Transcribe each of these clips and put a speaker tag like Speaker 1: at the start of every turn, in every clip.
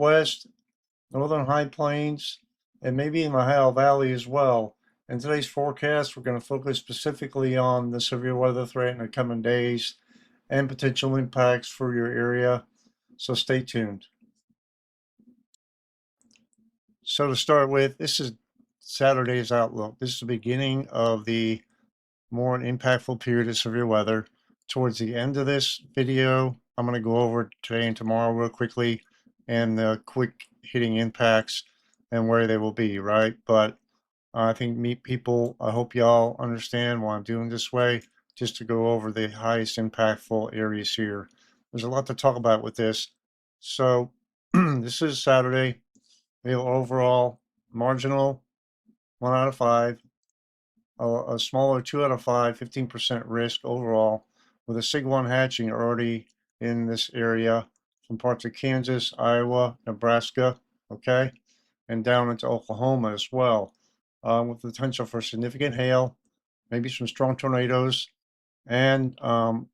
Speaker 1: West, northern high plains, and maybe in the Ohio Valley as well. In today's forecast, we're going to focus specifically on the severe weather threat in the coming days and potential impacts for your area. So stay tuned. So to start with, this is Saturday's outlook. This is the beginning of the more impactful period of severe weather. Towards the end of this video, I'm going to go over today and tomorrow real quickly and the quick hitting impacts and where they will be, right? But I think I hope y'all understand why I'm doing this way, just to go over the highest impactful areas here. There's a lot to talk about with this. So this is Saturday. We have overall marginal 1 out of 5, a smaller 2 out of 5, 15% risk overall, with a SIG 1 hatching already in this area from parts of Kansas, Iowa, Nebraska, okay, and down into Oklahoma as well, with the potential for significant hail, maybe some strong tornadoes, and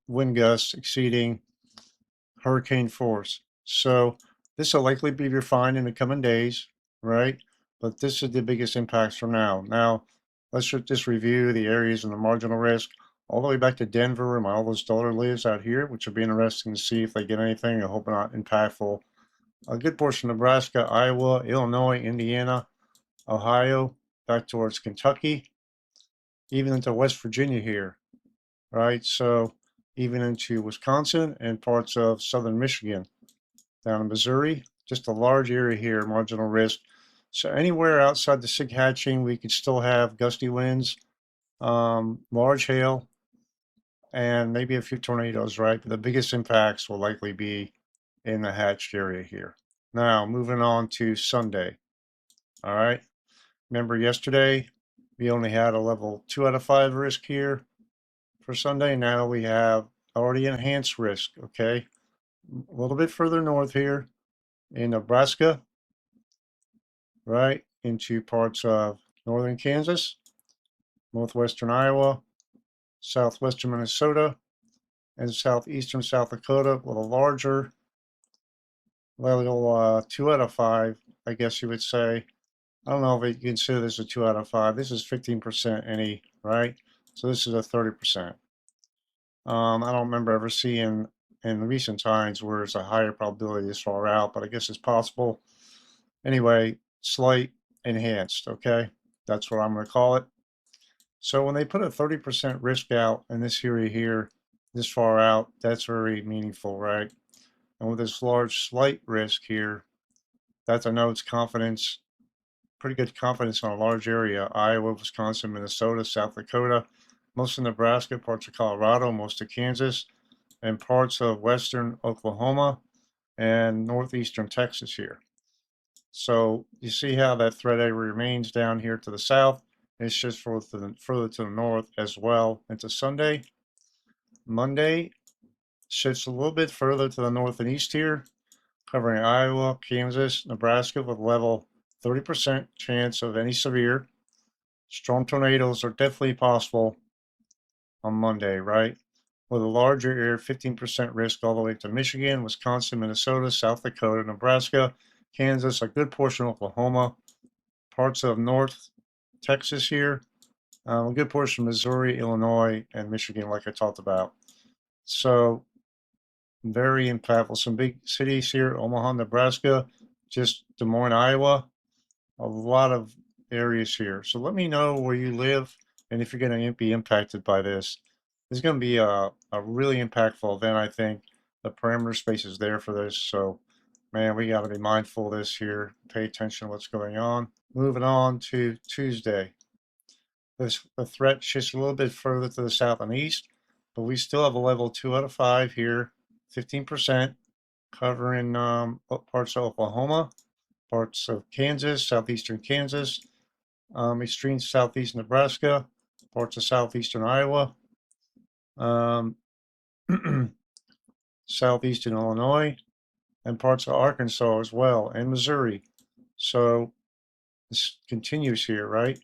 Speaker 1: wind gusts exceeding hurricane force. So this will likely be refined in the coming days, right? But this is the biggest impacts for now. Now, let's just review the areas in the marginal risk all the way back to Denver, where my oldest daughter lives out here, which will be interesting to see if they get anything. I hope not impactful. A good portion of Nebraska, Iowa, Illinois, Indiana, Ohio, back towards Kentucky, even into West Virginia here, right? So even into Wisconsin and parts of southern Michigan, down in Missouri, just a large area here, marginal risk. So anywhere outside the SIG hatching, we could still have gusty winds, large hail, and maybe a few tornadoes, right? But the biggest impacts will likely be in the hatched area here. Now, moving on to Sunday. All right. Remember yesterday, we only had a level 2 out of 5 risk here for Sunday. Now we have already enhanced risk, okay? A little bit further north here in Nebraska, right, into parts of northern Kansas, northwestern Iowa, southwestern Minnesota, and southeastern South Dakota, with a larger level 2 out of 5, I guess you would say. I don't know if you consider this a 2 out of 5. This is 15% any, right? So this is a 30%. I don't remember ever seeing in recent times where it's a higher probability this far out, but I guess it's possible. Anyway, slight enhanced, okay? That's what I'm going to call it. So when they put a 30% risk out in this area here, this far out, that's very meaningful, right? And with this large slight risk here, that denotes confidence, pretty good confidence on a large area: Iowa, Wisconsin, Minnesota, South Dakota, most of Nebraska, parts of Colorado, most of Kansas, and parts of western Oklahoma and northeastern Texas here. So you see how that threat area remains down here to the south. It's just further to the north as well into Sunday. Monday shifts a little bit further to the north and east here, covering Iowa, Kansas, Nebraska, with level 30% chance of any severe. Storm tornadoes are definitely possible on Monday, right? With a larger area, 15% risk all the way to Michigan, Wisconsin, Minnesota, South Dakota, Nebraska, Kansas, a good portion of Oklahoma, parts of North Texas here, a good portion of Missouri, Illinois, and Michigan, like I talked about. So very impactful. Some big cities here: Omaha, Nebraska, just Des Moines, Iowa, a lot of areas here. So let me know where you live and if you're going to be impacted by this. This is going to be a really impactful event, I think. The parameter space is there for this. So, man, we got to be mindful of this here. Pay attention to what's going on. Moving on to Tuesday. The threat shifts a little bit further to the south and east, but we still have a level 2 out of 5 here, 15%, covering parts of Oklahoma, parts of Kansas, southeastern Kansas, extreme southeast Nebraska, parts of southeastern Iowa, um, southeastern Illinois, and parts of Arkansas as well, and Missouri. So this continues here, right?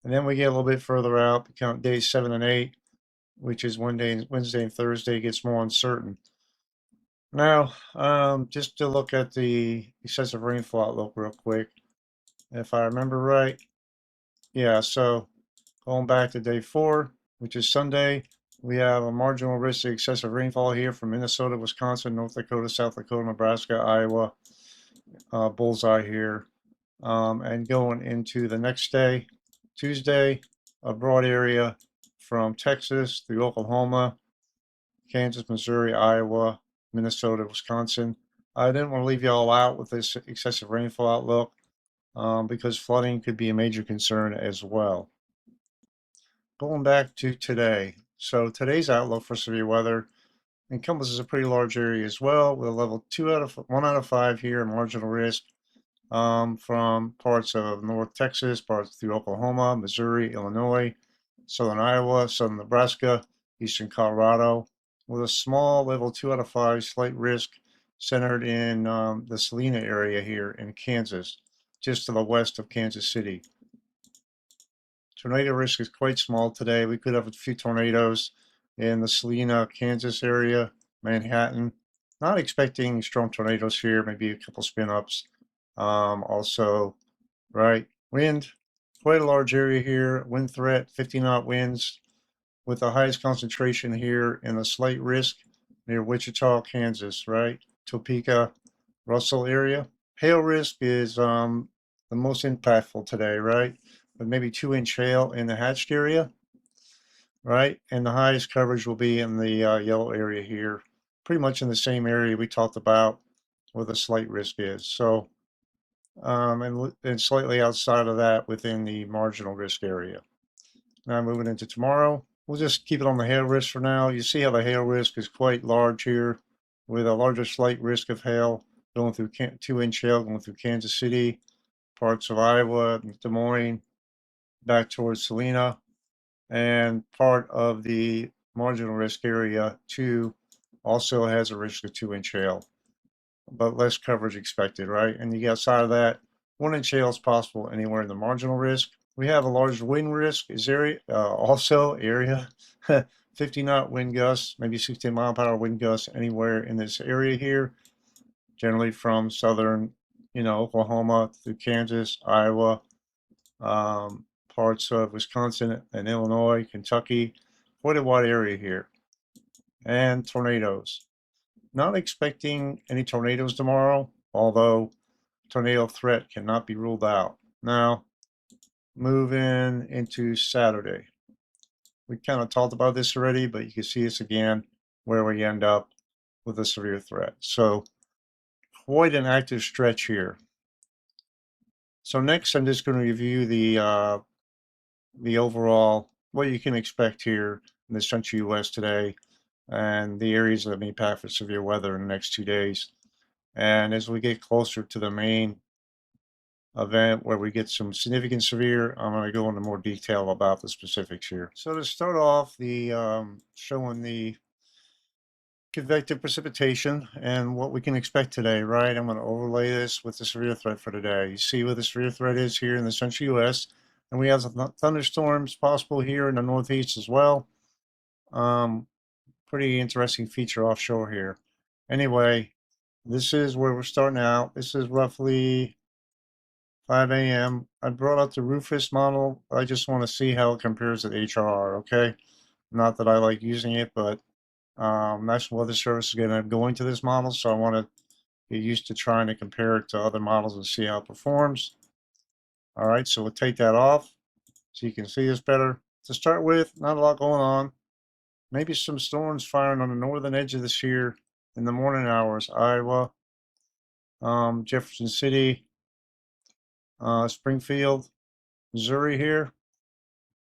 Speaker 1: And then we get a little bit further out, count days 7 and 8, which is Wednesday and Thursday, gets more uncertain. Now, just to look at the excessive rainfall outlook real quick. If I remember right, yeah, so going back to day 4, which is Sunday, we have a marginal risk of excessive rainfall here from Minnesota, Wisconsin, North Dakota, South Dakota, Nebraska, Iowa, Bullseye here. And going into the next day, Tuesday, a broad area from Texas through Oklahoma, Kansas, Missouri, Iowa, Minnesota, Wisconsin. I didn't want to leave y'all out with this excessive rainfall outlook because flooding could be a major concern as well. Going back to today. So today's outlook for severe weather encompasses a pretty large area as well, with a level 1 out of 5 here, marginal risk from parts of North Texas, parts through Oklahoma, Missouri, Illinois, southern Iowa, southern Nebraska, eastern Colorado, with a small level 2 out of 5 slight risk centered in the Salina area here in Kansas, just to the west of Kansas City. Tornado risk is quite small today. We could have a few tornadoes in the Salina, Kansas area, Manhattan. Not expecting strong tornadoes here, maybe a couple spin ups. Also, right, wind, quite a large area here. Wind threat, 50-knot winds, with the highest concentration here in the slight risk near Wichita, Kansas, right? Topeka, Russell area. Hail risk is the most impactful today, right? But maybe 2-inch hail in the hatched area, right? And the highest coverage will be in the yellow area here, pretty much in the same area we talked about where the slight risk is. So, and slightly outside of that within the marginal risk area. Now moving into tomorrow, we'll just keep it on the hail risk for now. You see how the hail risk is quite large here, with a larger slight risk of hail going through 2-inch hail going through Kansas City, parts of Iowa, Des Moines, back towards Salina, and part of the marginal risk area 2 also has a risk of 2-inch hail, but less coverage expected, right? And you get outside of that, 1-inch hail is possible anywhere in the marginal risk. We have a large wind risk is area, also area, 50-knot wind gusts, maybe 60-mile-per-hour wind gusts anywhere in this area here, generally from southern, Oklahoma through Kansas, Iowa, parts of Wisconsin and Illinois, Kentucky, quite a wide area here, and tornadoes. Not expecting any tornadoes tomorrow, although tornado threat cannot be ruled out. Now, moving into Saturday. We kind of talked about this already, but you can see this again where we end up with a severe threat. So, quite an active stretch here. So next, I'm just going to review the overall what you can expect here in the Central U.S. today, and the areas that may impact for severe weather in the next 2 days. And as we get closer to the main event where we get some significant severe, I'm going to go into more detail about the specifics here. So to start off, the showing the convective precipitation and what we can expect today, right? I'm going to overlay this with the severe threat for today. You see what the severe threat is here in the Central U.S., and we have thunderstorms possible here in the Northeast as well. Pretty interesting feature offshore here. Anyway, this is where we're starting out. This is roughly 5 a.m. I brought up the Rufus model. I just want to see how it compares to HRR, okay? Not that I like using it, but National Weather Service is going to go into this model, so I want to get used to trying to compare it to other models and see how it performs. All right, so we'll take that off so you can see this better. To start with, not a lot going on. Maybe some storms firing on the northern edge of this here in the morning hours. Iowa, Jefferson City, Springfield, Missouri here,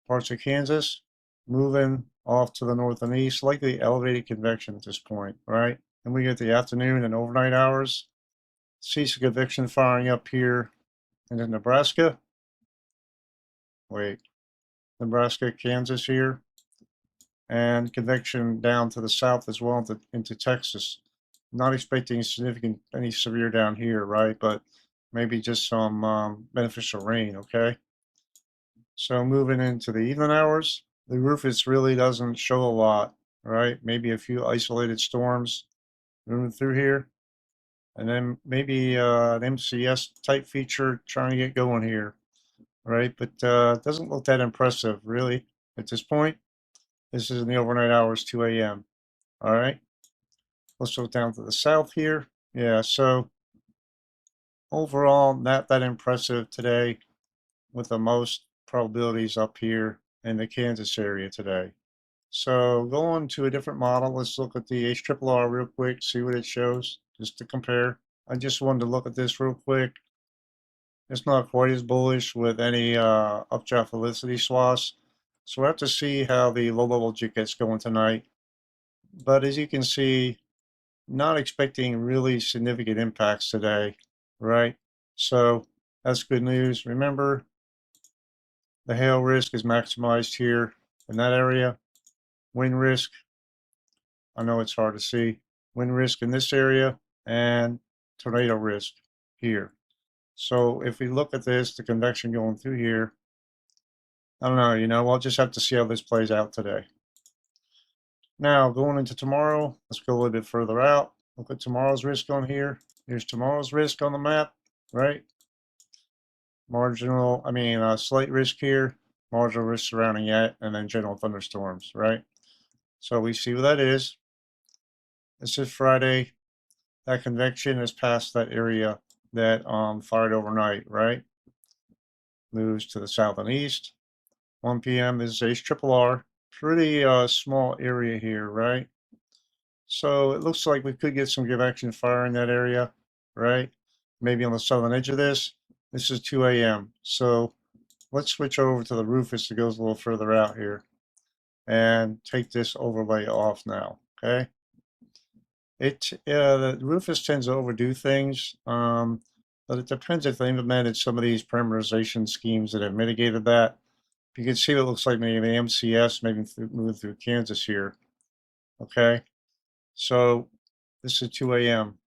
Speaker 1: parts of Kansas, moving off to the north and east, likely elevated convection at this point, right? And we get the afternoon and overnight hours. See some convection firing up here in Nebraska. Wait, Nebraska, Kansas here, and convection down to the south as well into Texas. Not expecting any severe down here, right? But maybe just some beneficial rain, okay? So moving into the evening hours, the Rufus really doesn't show a lot, right? Maybe a few isolated storms moving through here. And then maybe an MCS type feature trying to get going here, right? But it doesn't look that impressive, really, at this point. This is in the overnight hours, 2 a.m. All right. Let's look down to the south here. Yeah, so overall, not that impressive today, with the most probabilities up here in the Kansas area today. So going to a different model, let's look at the HRRR real quick, see what it shows, just to compare. I just wanted to look at this real quick. It's not quite as bullish with any updraft velocity swaths. So we'll have to see how the low-level jig gets going tonight. But as you can see, not expecting really significant impacts today, right? So that's good news. Remember, the hail risk is maximized here in that area. Wind risk, I know it's hard to see. Wind risk in this area and tornado risk here. So if we look at this, the convection going through here, I don't know, we'll just have to see how this plays out today. Now, going into tomorrow, let's go a little bit further out. Look at tomorrow's risk on here. Here's tomorrow's risk on the map, right? Slight risk here, marginal risk surrounding it, and then general thunderstorms, right? So we see what that is. This is Friday. That convection is past that area that fired overnight, right? Moves to the south and east. 1 p.m. is HRRR. Pretty small area here, right? So it looks like we could get some convection fire in that area, right? Maybe on the southern edge of this. This is 2 a.m. So let's switch over to the Rufus that goes a little further out here and take this overlay off now, okay? The Rufus tends to overdo things, but it depends if they implemented some of these parameterization schemes that have mitigated that. You can see what it looks like maybe the MCS maybe moving through Kansas here, okay? So this is 2 a.m.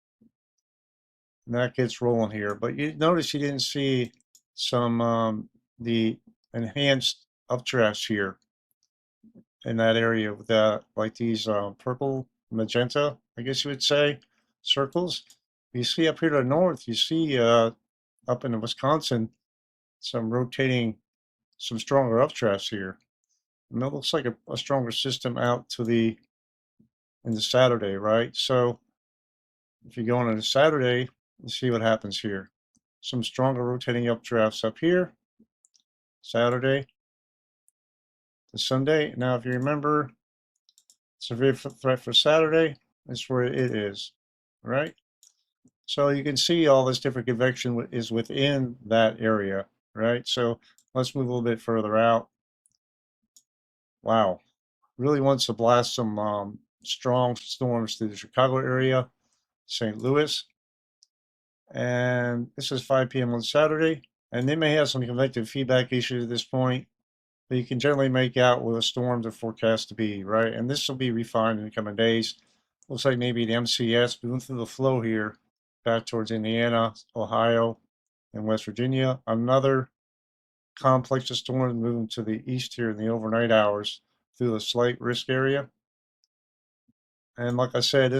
Speaker 1: and that gets rolling here. But you notice you didn't see some the enhanced updrafts here in that area with like these purple magenta, I guess you would say, circles. You see up here to the north, you see up in Wisconsin some rotating, some stronger updrafts here. And that looks like a stronger system out to into Saturday, right? So if you go on into Saturday, you see what happens here. Some stronger rotating updrafts up here, Saturday to Sunday. Now, if you remember, severe threat for Saturday, that's where it is, right? So you can see all this different convection is within that area, right? So let's move a little bit further out. Wow, really wants to blast some strong storms through the Chicago area, St. Louis. And this is 5 p.m. on Saturday. And they may have some convective feedback issues at this point, but you can generally make out where the storms are forecast to be, right? And this will be refined in the coming days. Looks like maybe the MCS moving through the flow here back towards Indiana, Ohio, and West Virginia. Another complex of storms moving to the east here in the overnight hours through the slight risk area. And like I said,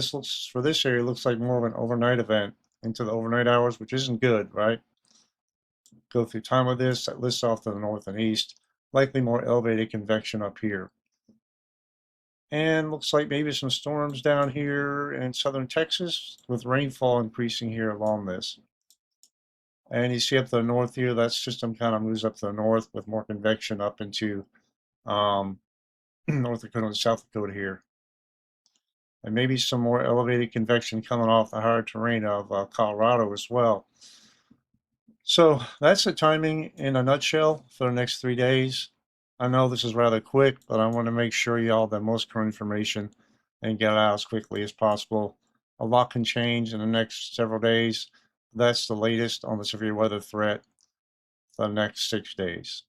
Speaker 1: for this area looks like more of an overnight event into the overnight hours, which isn't good, right? Go through time of this, that lists off to the north and east, likely more elevated convection up here. And looks like maybe some storms down here in southern Texas with rainfall increasing here along this. And you see up to the north here, that system kind of moves up to the north with more convection up into North Dakota and South Dakota here. And maybe some more elevated convection coming off the higher terrain of Colorado as well. So that's the timing in a nutshell for the next 3 days. I know this is rather quick, but I want to make sure y'all have the most current information and get it out as quickly as possible. A lot can change in the next several days. That's the latest on the severe weather threat for the next 6 days.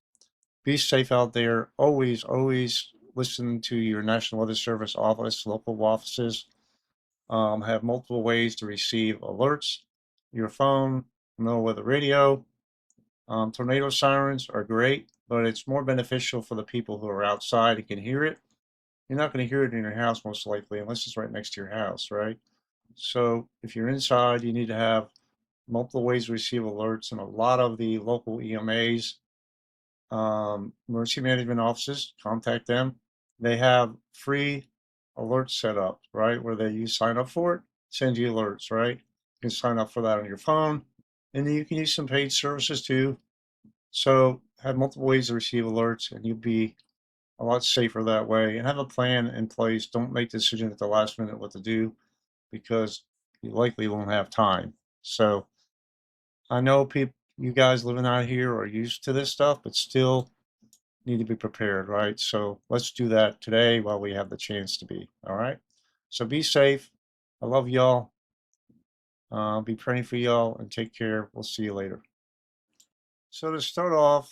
Speaker 1: Be safe out there. Always, always listen to your National Weather Service office, local offices. Have multiple ways to receive alerts. Your phone, weather radio. Tornado sirens are great, but it's more beneficial for the people who are outside and can hear it. You're not going to hear it in your house most likely, unless it's right next to your house, right? So if you're inside, you need to have multiple ways to receive alerts, and a lot of the local EMAs, emergency management offices, contact them. They have free alerts set up, right? Where you sign up for it, send you alerts, right? You can sign up for that on your phone, and then you can use some paid services too. So have multiple ways to receive alerts, and you'll be a lot safer that way. And have a plan in place. Don't make decisions at the last minute what to do, because you likely won't have time. So I know you guys living out here are used to this stuff, but still need to be prepared, right? So let's do that today while we have the chance to be. All right. So be safe. I love y'all. Be praying for y'all and take care. We'll see you later. So to start off,